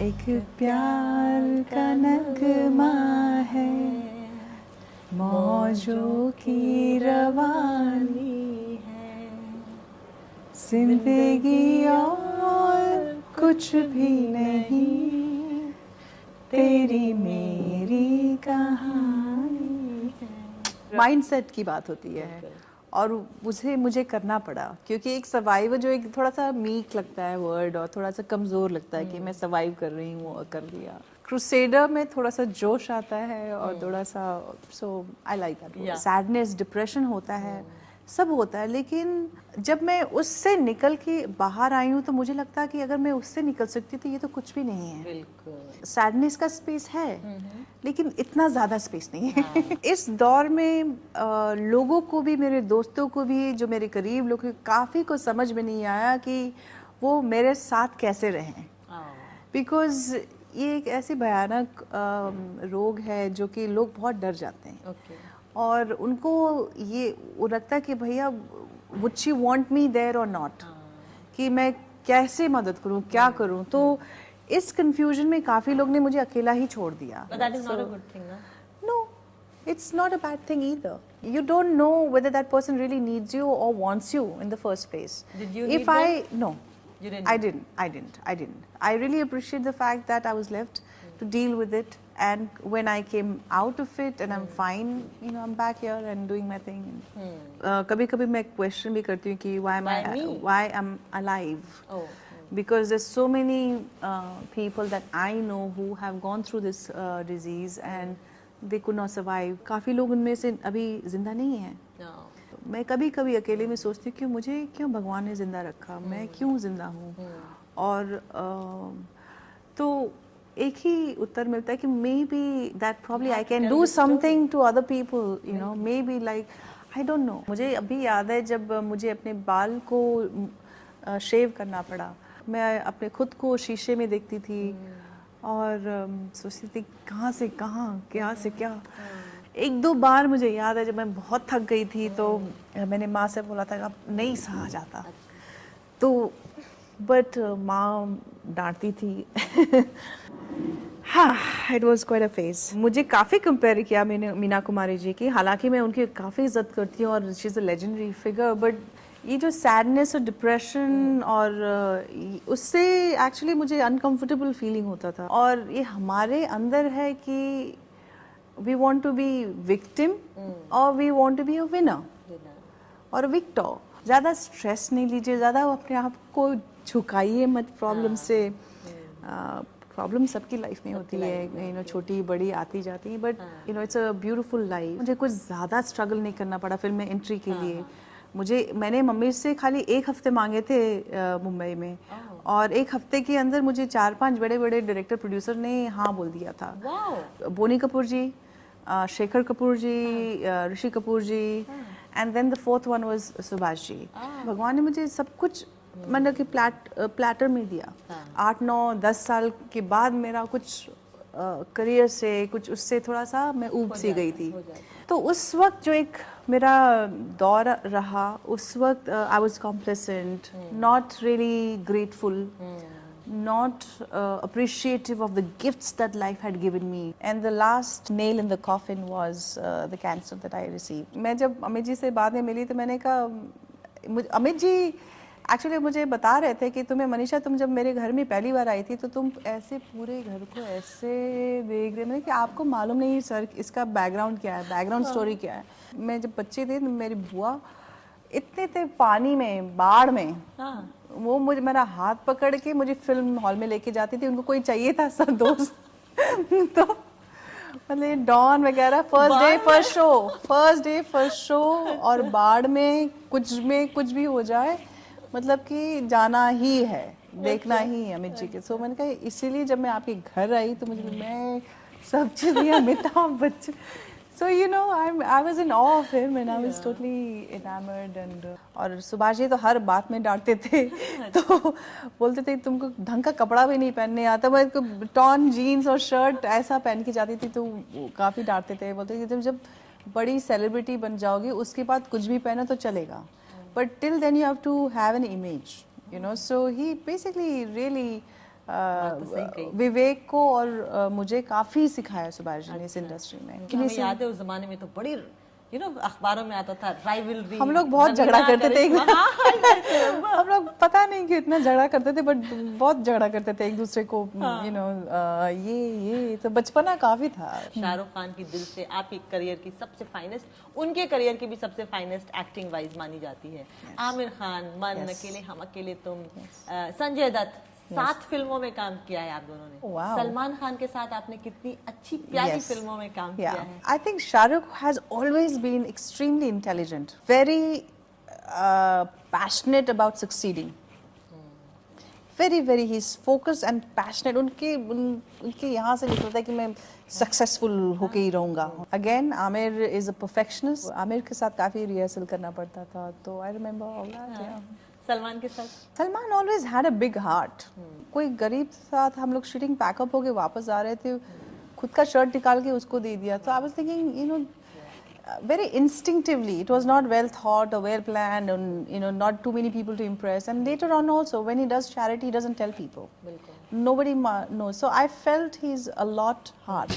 एक प्यार का नगमा है, मौजों की रवानी है, जिंदगी और कुछ भी नहीं, तेरी मेरी कहानी है। माइंडसेट की बात होती है और मुझे करना पड़ा, क्योंकि एक सर्वाइवर जो एक थोड़ा सा मीक लगता है वर्ड और थोड़ा सा कमज़ोर लगता है कि मैं सर्वाइव कर रही हूँ और कर दिया। क्रूसेडर में थोड़ा सा जोश आता है और थोड़ा सा, so I like that. Sadness, depression होता है, सब होता है, लेकिन जब मैं उससे निकल के बाहर आई हूँ तो मुझे लगता है कि अगर मैं उससे निकल सकती तो ये तो कुछ भी नहीं है। बिल्कुल। सैडनेस का स्पेस है लेकिन इतना ज़्यादा स्पेस नहीं है। इस दौर में लोगों को भी, मेरे दोस्तों को भी, जो मेरे करीब लोग, काफ़ी को समझ में नहीं आया कि वो मेरे साथ कैसे रहें, बिकॉज ये एक ऐसी भयानक रोग है जो कि लोग बहुत डर जाते हैं। और उनको ये वो लगता है कि भैया would she want me there or not, कि मैं कैसे मदद करूं, क्या करूं। तो इस कंफ्यूजन में काफ़ी लोग ने मुझे अकेला ही छोड़ दिया। But that is not a good thing, no? No, it's not a bad thing either. You don't know whether that person really needs you or wants you in the first place. Did you If need I them? no, You didn't. I didn't. I really appreciate the fact that I was left to deal with it, and when I came out of it and I'm fine, you know, I'm back here and doing my thing. कभी-कभी मैं question भी करती हूँ कि why I'm alive? Oh. Because there's so many people that I know who have gone through this disease and they could not survive. काफ़ी लोग उनमें से अभी जिंदा नहीं हैं। No. मैं कभी-कभी अकेले में सोचती हूँ कि मुझे क्यों भगवान ने जिंदा रखा, मैं क्यों जिंदा हूँ। और तो एक ही उत्तर मिलता है कि maybe that probably I can do something to other people, you know, maybe like, I don't know. मुझे अभी याद है जब मुझे अपने बाल को शेव करना पड़ा, मैं अपने खुद को शीशे में देखती थी और सोचती थी कहाँ से कहाँ, क्या से क्या। एक दो बार मुझे याद है जब मैं बहुत थक गई थी तो मैंने माँ से बोला था अब नहीं सहा जाता, तो बट माँ डांटती थी। हाँ, it was quite a phase. मुझे काफ़ी कंपेयर किया मैंने मीना कुमारी जी की, हालांकि मैं उनकी काफ़ी इज्जत करती हूँ और she is a legendary figure, but ये जो सैडनेस और डिप्रेशन और उससे एक्चुअली मुझे अनकंफर्टेबल फीलिंग होता था। और ये हमारे अंदर है कि we want to be victim और we want to be a winner और विक्टर। ज़्यादा स्ट्रेस नहीं लीजिए, ज़्यादा अपने आप को झुकाइए मत प्रॉब्लम से। प्रॉब्लम सबकी लाइफ में होती है, यू नो, छोटी बड़ी आती जाती है, but you know it's a beautiful life. मुझे कुछ ज़्यादा स्ट्रगल नहीं करना पड़ा फिल्म में एंट्री के लिए। मैंने मम्मी से खाली 1 हफ्ते मांगे थे मुंबई में, और 1 हफ्ते के अंदर मुझे 4-5 बड़े बड़े डायरेक्टर प्रोड्यूसर ने हाँ बोल दिया था। Boney Kapoor ji, Shekhar Kapoor ji, Rishi Kapoor ji, and then the fourth one was Subhash ji. भगवान ने मुझे सब कुछ मतलब कि प्लेटर में दिया। 8-9-10 साल के बाद मेरा कुछ करियर से कुछ उससे थोड़ा सा मैं ऊब सी गई थी। तो उस वक्त जो एक मेरा दौर रहा, उस वक्त I was complacent, not really grateful, not appreciative of the gifts that life had given me, and the last nail in the coffin was the cancer that I received. मैं जब अमित जी से बाद में मिली तो मैंने कहा, अमित जी एक्चुअली मुझे बता रहे थे कि तुम्हें मनीषा, तुम जब मेरे घर में पहली बार आई थी तो तुम ऐसे पूरे घर को ऐसे देख रहे, मैंने कि आपको मालूम नहीं सर इसका बैकग्राउंड क्या है, बैकग्राउंड स्टोरी क्या है। मैं जब बच्चे थे मेरी बुआ इतने थे पानी में, बाढ़ में, वो मुझे मेरा हाथ पकड़ के मुझे फिल्म हॉल में लेके जाती थी। उनको कोई चाहिए था सर दोस्त तो मतलब डॉन वगैरह, फर्स्ट डे फर्स्ट शो और बाढ़ में कुछ भी हो जाए, मतलब कि जाना ही है, देखना ही है अमित जी के। सो मैंने कहा इसीलिए जब मैं आपके घर आई तो मैं सब चीज़ें Amitabh Bachchan, so you know I was in awe of him and I was totally enamored and और सुभाष जी तो हर बात में डांटते थे तो बोलते थे तुमको ढंग का कपड़ा भी नहीं पहनने आता, मैं टॉन जीन्स और शर्ट ऐसा पहन के जाती थी तो काफ़ी डांटते थे। बोलते थे तुम जब बड़ी सेलिब्रिटी बन जाओगी उसके बाद कुछ भी पहनो तो चलेगा, but till then you have to have an image, you know. So he basically really बात तो सही कही। विवेक को और मुझे काफ़ी सिखाया सुभाष जी ने इस इंडस्ट्री में। हमें याद है उस जमाने में तो बड़ी अखबारों में आता था राइवलरी, हम लोग बहुत झगड़ा करते थे हम लोग पता नहीं कि इतना झगड़ा करते थे, बट बहुत झगड़ा करते थे एक दूसरे को, यू नो ये तो बचपना काफी था। शाहरुख खान की दिल से आपके करियर की सबसे फाइनेस्ट, उनके करियर की भी सबसे फाइनेस्ट एक्टिंग वाइज मानी जाती है। आमिर खान, मन अकेले हम अकेले तुम, संजय दत्त, 7 फिल्मों में काम किया है आप दोनों ने। सलमान खान के साथ आपने कितनी अच्छी प्यारी फिल्मों में काम किया है। I think Shahrukh has always been extremely intelligent, very passionate about succeeding, very he is focused and passionate. उनके यहाँ से निकलता है कि मैं सक्सेसफुल होके ही रहूंगा। Again Aamir is a perfectionist, Aamir के साथ काफी रिहर्सल करना पड़ता था, तो I remember all that. Salman के साथ, Salman always had a big heart. कोई गरीब साथ हम लोग शूटिंग पैकअप होके वापस आ रहे थे, खुद का शर्ट निकाल के उसको दे दिया। तो I was thinking, you know, very instinctively, it was not well thought or well planned, and you know, not too many people to impress. And later on also, when he does charity, he doesn't tell people. Nobody knows. So I felt he's a lot hard.